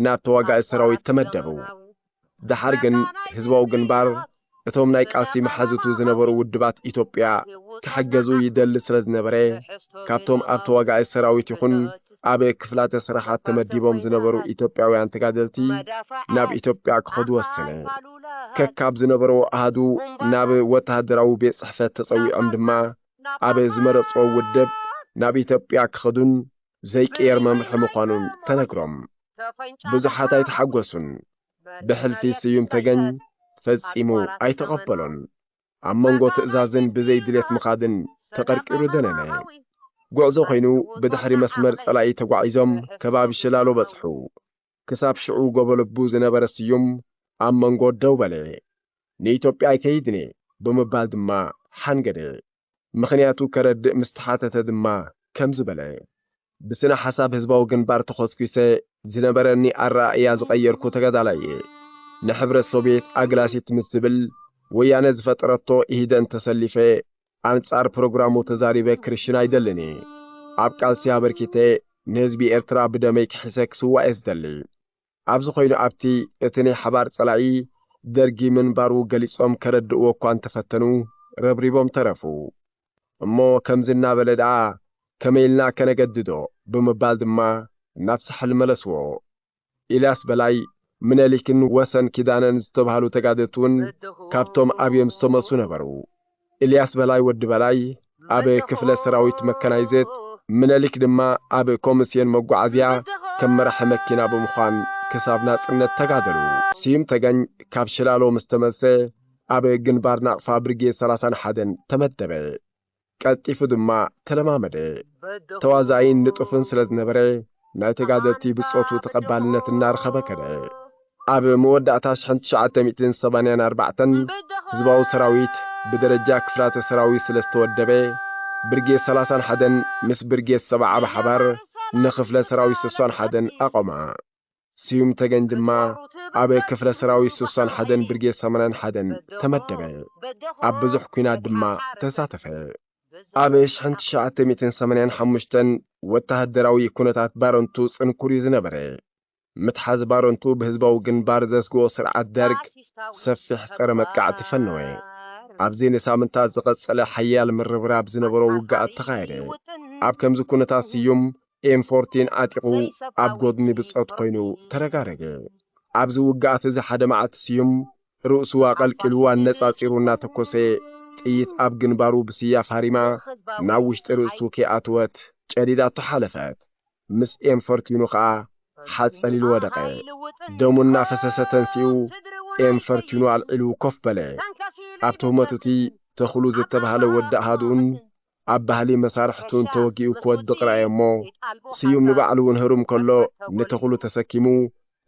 [SPEAKER 1] ናብ ተዋጋኢ ሰራዊት ተመደቡ። ድሓር ግን ህዝባዊ ግንባር እቶም ናይ ቃልሲ መሓዝቱ ዝነበሩ ውድባት ኢትዮጵያ ክሕገዙ ይደሊ ስለ ዝነበረ ካብቶም ኣብ ተዋጋኢ ሰራዊት ይኹን ኣብ ክፍላተ ስራሓት ተመዲቦም ዝነበሩ ኢትዮጵያውያን ተጋደልቲ ናብ ኢትዮጵያ ክኸዱ ወሰነ። ከካብ ዝነበሩ ኣሃዱ ናብ ወተሃደራዊ ቤት ጽሕፈት ተጸዊዖም ድማ ኣብ ዝመረጽዎ ውድብ ናብ ኢትዮጵያ ክኸዱን ዘይቅየር መምርሒ ምዃኑን ተነግሮም። ብዙሓት ኣይተሓጐሱን። ብሕልፊ ስዩም ተገኝ ፈጺሙ ኣይተቐበሎን። ኣብ መንጎ ትእዛዝን ብዘይ ድሌት ምኻድን ተቐርቂሩ ደነነ። ጉዕዞ ኮይኑ ብድሕሪ መስመር ጸላኢ ተጓዒዞም ከባቢ ሽላሎ በጽሑ። ክሳብ ሽዑ ጎበለቡ ዝነበረ ስዩም ኣብ መንጎ ደው በለ። ንኢትዮጵያ ኣይከይድኔ ብምባል ድማ ሓንገደ። ምኽንያቱ ከረድእ ምስተሓተተ ድማ ከም ዝበለ ብስነ ሓሳብ ህዝባዊ ግንባር ተኾስኪሰ ዝነበረኒ ኣረኣእያ ዝቐየርኩ ተጋዳላይ እየ። ንሕብረት ሶቪየት ኣግላሲት ምስ ዝብል ወያነ ዝፈጠረቶ ኢህደን ተሰሊፈ ኣንጻር ፕሮግራሙ ተዛሪበ ክርሽን ኣይደልኒ። ኣብ ቃልሲ ኣበርኪተ ንህዝቢ ኤርትራ ብደመይ ክሕሰ ክስዋዕ እየ ዝደሊ። ኣብዚ ኮይኑ ኣብቲ እቲ ናይ ሓባር ጸላኢ ደርጊ ምንባሩ ገሊጾም ከረድእዎ እኳ እንተፈተኑ ረብሪቦም ተረፉ። እሞ ከምዚ እናበለ ደኣ ከመይልና ከነገድዶ ብምባል ድማ ናብ ሳሕል መለስዎ። ኢልያስ በላይ ምነሊክን ወሰን ኪዳነን ዝተባሃሉ ተጋደልቱን ካብቶም ኣብዮም ዝተመሱ ነበሩ። ኢልያስ በላይ ወዲ በላይ ኣብ ክፍለ ሰራዊት መከናይዘት፣ ምነሊክ ድማ ኣብ ኮሚስዮን መጓዓዝያ ከም መራሒ መኪና ብምዃን ክሳብ ናጽነት ተጋደሉ። ስዩም ተገኝ ካብ ሽላሎ ምስ ተመልሰ ኣብ ግንባር ናቕፋ ብርጌድ 31 ተመደበ። ቀልጢፉ ድማ ተለማመደ። ተዋዛይን ንጡፍን ስለ ዝነበረ ናይ ተጋደልቲ ብጾቱ ተቐባልነት እናረኸበ ከደ። ኣብ መወዳእታ 1984 ህዝባዊ ሰራዊት ብደረጃ ክፍላተ ሰራዊት ስለ ዝተወደበ ብርጌድ 31 ምስ ብርጌድ 70 ብሓባር ንክፍለ ሰራዊት 61 ኣቆማ ስዩም ተገን ድማ ኣብ ክፍለ ሰራዊት 61 ብርጌድ 81 ተመደበ ኣብ ብዙሕ ኩናት ድማ ተሳተፈ ኣብ 1985 ወተሃደራዊ ኩነታት ባረንቱ ጽንኩር ዝነበረ ምትሓዝ ባረንቱ ብህዝባዊ ግንባር ዘስግኦ ስርዓት ደርግ ሰፊሕ ጸረ መጥቃዕቲ ፈነወ ኣብዚ ንሳምንታት ዝቐጸለ ሓያል ምርብራብ ዝነበሮ ውግኣት ተኻየደ ኣብ ከምዚ ኩነታት ስዩም M14 ኣጢቑ ኣብ ጎድኒ ብጸት ኮይኑ ተረጋረገ ኣብዚ ውግኣት እዚ ሓደ መዓልቲ ስዩም ርእሱ ኣቐልቂሉ ኣነጻጺሩ እናተኮሰ ጥይት ኣብ ግንባሩ ብስያፍ ሃሪማ ናብ ውሽጢ ርእሱ ከይኣትወት ጨዲዳቱ ሓለፈት ምስ M14 ከዓ ሓጸሊሉ ወደቀ ደሙ እናፈሰሰ ተንሲኡ M14 ኣልዒሉ ኮፍ በለ ኣብ ትህመቱቲ ተኽሉ ዝተባሃለ ወዲ ኣሃዱን ኣብ ባህሊ መሳርሕቱን ተወጊኡ ክወድቕ ረኣየ እሞ ስዩም ንባዕሉ እውን ህሩም ከሎ ንተኽሉ ተሰኪሙ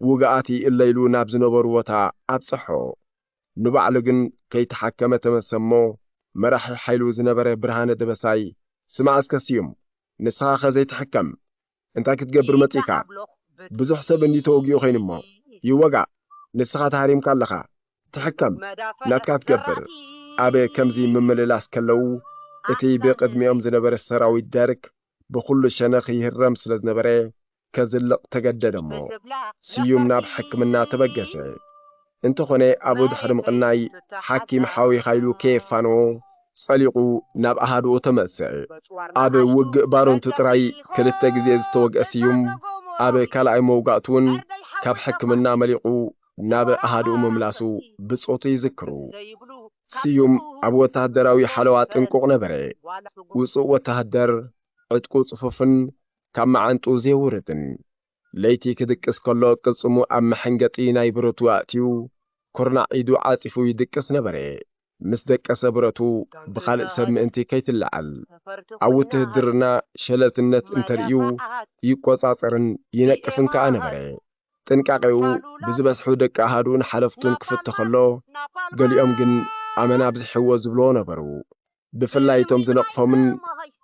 [SPEAKER 1] ውግኣት ይእለይሉ ናብ ዝነበሩ ቦታ ኣብጽሖ ንባዕሉ ግን ከይተሓከመ ተመሰሞ መራሒ ሓይሉ ዝነበረ ብርሃነ ደበሳይ ስማዕ እስከ ስዩም ንስኻ ኸዘይትሕከም እንታይ ክትገብር መጺካ ብዙሕ ሰብ እንዲ ተወጊኡ ኸይኑ እሞ ይወጋእ ንስኻ ተሃሪምካ ኣለኻ ትሕከም ናትካ ትገብር ኣበ ከምዚ ምምልላስ ከለው እቲ ብቅድሚኦም ዝነበረ ሰራዊት ደርግ ብኩሉ ሸነኽ ይህረም ስለ ዝነበረ ከዝልቕ ተገደደ እሞ ስዩም ናብ ሕክምና ተበገሰ እንተኾነ ኣብ ድሕሪ ምቕናይ ሓኪም ሓዊ ኻይሉ ከየፋኖ ጸሊቑ ናብ ኣሃድኡ ተመጽአ ኣብ ውግእ ባሮንቱ ጥራይ ክልተ ግዜ ዝተወግአ ስዩም ኣብ ካልኣይ መውጋእቱን ካብ ሕክምና መሊቑ ናብ ኣሃድኡ መምላሱ ብጾቱ ይዝክሩ ስዩም ኣብ ወተሃደራዊ ሓለዋ ጥንቁቕ ነበረ ውፁእ ወተሃደር ዕጥቁ ጽፉፍን ካብ መዓንጡ ዘይውርድን ለይቲ ክድቅስ ከሎ ቅልጽሙ ኣብ መሐንገጢ ናይ ብረቱ ኣእትዩ ኩርናዕ ኢዱ ዓጺፉ ይድቅስ ነበረ ምስ ደቀሰ ብረቱ ብኻልእ ሰብ ምእንቲ ከይትለዓል ኣብ ውትህድርና ሸለልትነት እንተርእዩ ይቈጻጸርን ይነቅፍን ከዓ ነበረ ጥንቃቄኡ ብዝበስሑ ደቂ ኣሃዱን ሓለፍቱን ክፍትኸሎ ገሊኦም ግን ኣመና ብዝሕዎ ዝብሎ ነበሩ ብፍላይ እቶም ዝነቕፎምን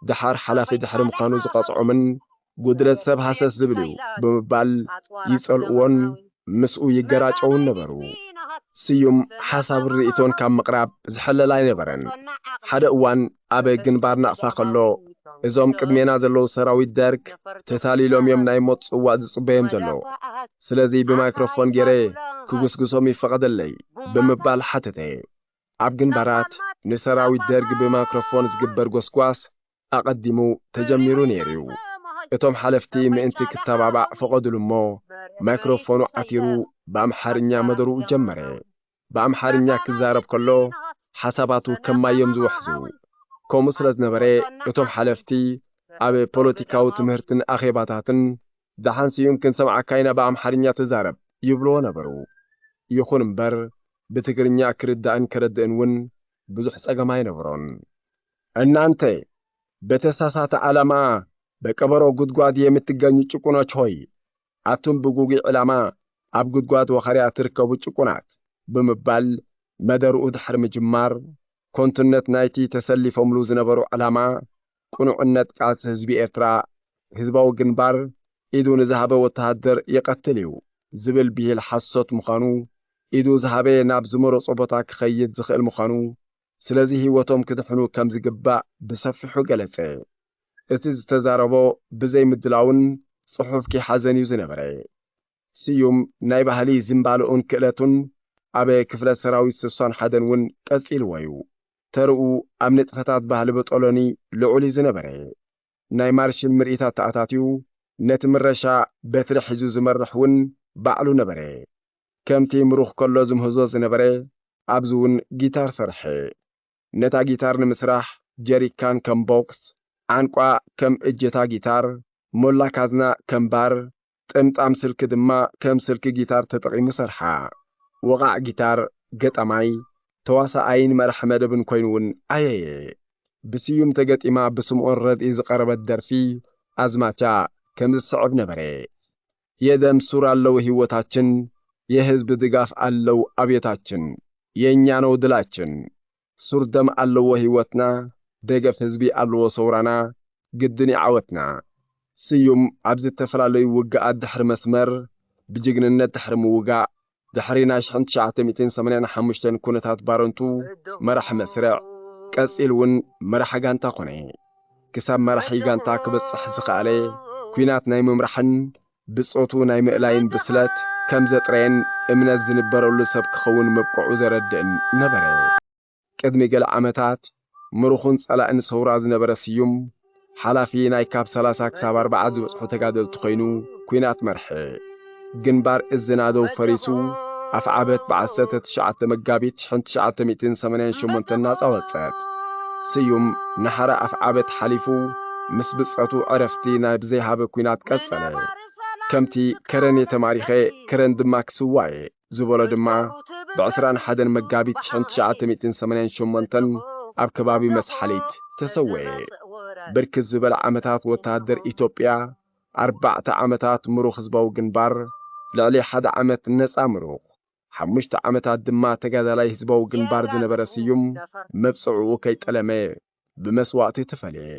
[SPEAKER 1] ድሓር ሓላፊ ድሕሪ ምዃኑ ዝቐጽዖምን ጉድለት ሰብ ሃሰስ ዝብል እዩ ብምባል ይጸልእዎን ምስኡ ይገራጨውን ነበሩ ስዩም ሓሳብ ርእቶን ካብ ምቕራብ ዝሐለል ኣይነበረን ሓደ እዋን ኣብ ግንባር ናቕፋ ከሎ እዞም ቅድሜና ዘለዉ ሰራዊት ደርግ ተታሊሎም እዮም ናይ ሞት ጽዋዕ ዝጽበዮም ዘሎ ስለዚ ብማይክሮፎን ገይረ ክጉስጉሶም ይፈቐደለይ ብምባል ሓተተ ኣብ ግንባራት ንሰራዊት ደርግ ብማይክሮፎን ዝግበር ጎስጓስ ኣቐዲሙ ተጀሚሩ ነይሩ እቶም ሓለፍቲ ምእንቲ ክተባባዕ ፈቐድሉ እሞ ማይክሮፎኑ ዓቲሩ በኣምሓርኛ መደሩ ጀመረ በኣምሓርኛ ክዛረብ ከሎ ሓሳባቱ ከማዮም ዝውሕዙ ከምኡ ስለ ዝነበረ እቶም ሓለፍቲ ኣብ ፖለቲካዊ ትምህርትን ኣኼባታትን ደሓን ስዩም ክንሰምዓካ ኢና በኣምሓርኛ ትዛረብ ይብልዎ ነበሩ ይኹን እምበር ብትግርኛ ክርዳእን ከረድእን እውን ብዙሕ ጸገማ ይነበሮን እናንተ በተሳሳተ ዓላማ በቀበሮ ጉድጓድ የምትገኙ ጭቁኖች ሆይ ኣቱም ብጉጉዕ ዕላማ ኣብ ጉድጓድ ወኸርያ ትርከቡ ጭቁናት ብምባል መደርኡ ድሕሪ ምጅማር ኮንትነት ናይቲ ተሰሊፎምሉ ዝነበሩ ዕላማ ቁኑዕነት ቃልሲ ህዝቢ ኤርትራ ህዝባዊ ግንባር ኢዱ ንዝሃበ ወተሃደር ይቐትል እዩ ዝብል ብሂል ሓሶት ምዃኑ ኢዱ ዝሃበ ናብ ዝመረጾ ቦታ ክኸይድ ዝኽእል ምዃኑ ስለዚ ህይወቶም ክድሕኑ ከም ዝግባእ ብሰፊሑ ገለጸ እቲ ዝተዛረቦ ብዘይ ምድላውን ጽሑፍ ኪሓዘን እዩ ዝነበረ ስዩም ናይ ባህሊ ዝምባልኡን ክእለቱን ኣብ ክፍለ ሰራዊት 61 እውን ቀጺልዎ እዩ ተርኡ ኣብ ንጥፈታት ባህሊ በጠሎኒ ልዑል ዝነበረ ናይ ማርሽን ምርኢታት ተኣታትዩ ነቲ ምረሻ በትሪ ሒዙ ዝመርሕ እውን ባዕሉ ነበረ ከምቲ ምሩኽ ከሎ ዝምህዞ ዝነበረ ኣብዚ እውን ጊታር ሰርሐ ነታ ጊታር ንምስራሕ ጀሪካን ከም ቦክስ ዓንቋ ከም እጀታ ጊታር ሞላ ካዝና ከም ባር ጥምጣም ስልክ ድማ ከም ስልክ ጊታር ተጠቒሙ ሰርሓ ወቓዕ ጊታር ገጠማይ ተዋሳኣይን መራሒ መደብን ኮይኑውን ኣየየ ብስዩም ተገጢማ ብስምዖን ረድኢ ዝቐረበት ደርፊ ኣዝማቻ ከም ዝስዕብ ነበረ የደም ሱር ኣለው ህይወታችን የህዝብ ድጋፍ አለው አብዮታችን የኛ ነው ድላችን ሱርደም አለው ህይወትና ደገፍ ህዝቢ አለው ሰውራና ግድን ያወትና ስዩም አብዝ ተፈላልዩ ውጋእ ድሕር መስመር ብጅግንነት ድሕር ምውጋእ ድሕሪና 1985 ኩነታት ባረንቱ መራሕ መስርዕ ቀጺልውን መራሕ ጋንታ ኾነ ክሳብ መራሒ ጋንታ ክበጽሕ ዝኸኣለ ኩናት ናይ ምምራሕን ብጾቱ ናይ ምእላይን ብስለት ከም ዘጥረየን እምነት ዝንበረሉ ሰብ ክኸውን መብቅዑ ዘረድእን ነበረ ቅድሚ ገለ ዓመታት ምሩኹን ጸላእን ሰውራ ዝነበረ ስዩም ሓላፊ ናይ ካብ 30 ክሳብ 40 ዝበጽሑ ተጋደልቲ ኮይኑ ኩናት መርሒ ግንባር እዝናደው ፈሪሱ ኣፍዓበት ብ19 መጋቢት 1988 ናጻ ወጸት ስዩም ናሕራ ኣፍዓበት ሓሊፉ ምስ ብጸቱ ዕረፍቲ ናይ ብዘይሃበ ኩናት ቀጸለ ከምቲ ከረን የተማሪኸ ከረን ድማ ክስዋየ ዝበሎ ድማ ብ21 መጋቢት 1988 ኣብ ከባቢ መስሓሊት ተሰወየ ብርክት ዝበለ ዓመታት ወታደር ኢትዮጵያ 4 ዓመታት ምሩኽ ህዝባዊ ግንባር ልዕሊ 1 ዓመት ነጻ ምሩኽ 5 ዓመታት ድማ ተጋዳላይ ህዝባዊ ግንባር ዝነበረ ስዩም መብጽዑ ከይጠለመ ብመስዋዕቲ ተፈልየ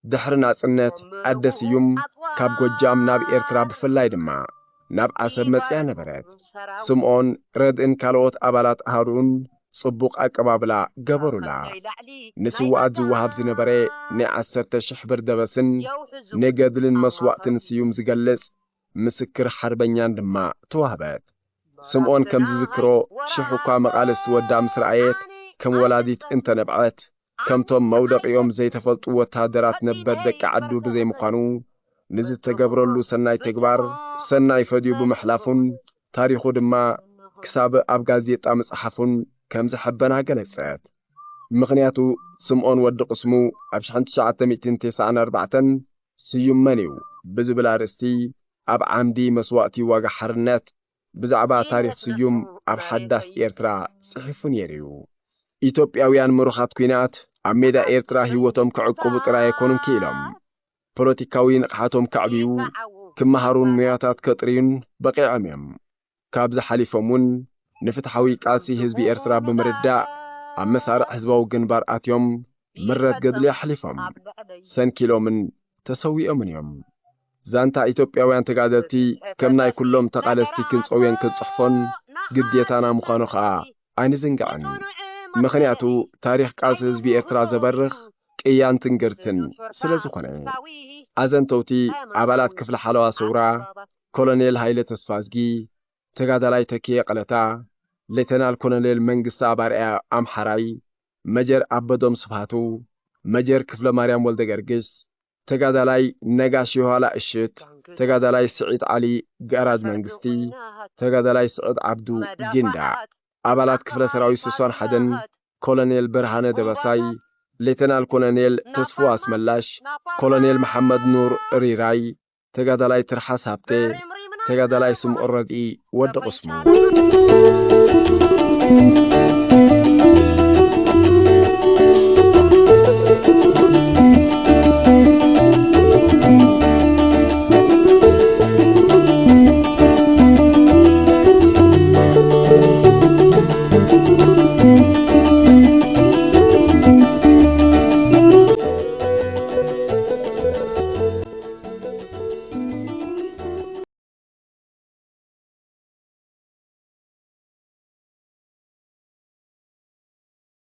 [SPEAKER 1] ድሕሪ ናጽነት ኣደ ስዩም ካብ ጎጃም ናብ ኤርትራ ብፍላይ ድማ ናብ ዓሰብ መጽያ ነበረት ስምዖን ረድእን ካልኦት ኣባላት ኣሃዱን ጽቡቕ ኣቀባብላ ገበሩላ ንስዋዕት ዝወሃብ ዝነበረ ናይ 10,000 ብር ደበስን ነገድልን መስዋዕትን ስዩም ዝገልጽ ምስክር ሓርበኛን ድማ ተዋህበት ስምዖን ከም ዝዝክሮ ሽሕ እኳ መቓለስቲ ወዳ ምስ ረኣየት ከም ወላዲት እንተነብዐት ከምቶም መውደቂኦም ዘይተፈልጡ ወታደራት ነበር ደቂ ዓዱ ብዘይምዃኑ ንዝተገብረሉ ሰናይ ተግባር ሰናይ ፈድዩ ብምሕላፉን ታሪኹ ድማ ክሳብ ኣብ ጋዜጣ መጽሓፉን ከም ዝሕበና ገለጸት ምኽንያቱ ስምዖን ወዲ ቅስሙ ኣብ 1994 ስዩም መንዩ ብዝብል ኣርእስቲ ኣብ ዓምዲ መስዋዕቲ ዋጋ ሓርነት ብዛዕባ ታሪኽ ስዩም ኣብ ሓዳስ ኤርትራ ጽሒፉ ነይሩ ኢትዮጵያውያን ምሩኻት ኩናት ኣብ ሜዳ ኤርትራ ህይወቶም ክዕቅቡ ጥራይ ኣይኮኑን ክኢሎም ፖለቲካዊ ንቕሓቶም ከዕብዩ ክመሃሩን ሞያታት ከጥርዩን በቂዖም እዮም ካብ ዝሓሊፎምን ንፍትሓዊ ቃልሲ ህዝቢ ኤርትራ ብምርዳእ ኣብ መሳርዕ ህዝባዊ ግንባር ኣትዮም ምረት ገድሊ ኣሕሊፎም ሰንኪሎምን ተሰዊኦምን እዮም ዛንታ ኢትዮጵያውያን ተጋደልቲ ከም ናይ ኩሎም ተቓለስቲ ክንጸውየን ክንጽሕፎን ግዴታና ምዃኑ ኸዓ ኣይንዝንግዕን ምኽንያቱ ታሪኽ ቃልሲ ህዝቢ ኤርትራ ዘበርኽ ቅያን ትንግርትን ስለ ዝኾነ ኣዘንተውቲ ኣባላት ክፍለ ሓለዋ ሰውራ ኮሎኔል ሃይለ ተስፋዝጊ ተጋዳላይ ተኪየ ቀለታ ሌተናል ኮሎኔል መንግስቲ ኣባርያ ኣምሓራይ መጀር ኣበዶም ስብሃቱ መጀር ክፍለ ማርያም ወልደ ገርግስ ተጋዳላይ ነጋሽ የኋላ እሽት ተጋዳላይ ስዒድ ዓሊ ገራጅ መንግስቲ ተጋዳላይ ስዕድ ዓብዱ ጊንዳ አባላት ክፍለ ሰራዊት 61 ኮሎኔል ብርሃነ ደበሳይ ሌተናል ኮሎኔል ተስፉ አስመላሽ ኮሎኔል መሐመድ ኑር ሪራይ ተጋዳላይ ትርሐስ ሀብቴ ተጋዳላይ ስምዖን ረድኢ ወዲ ቅስሙ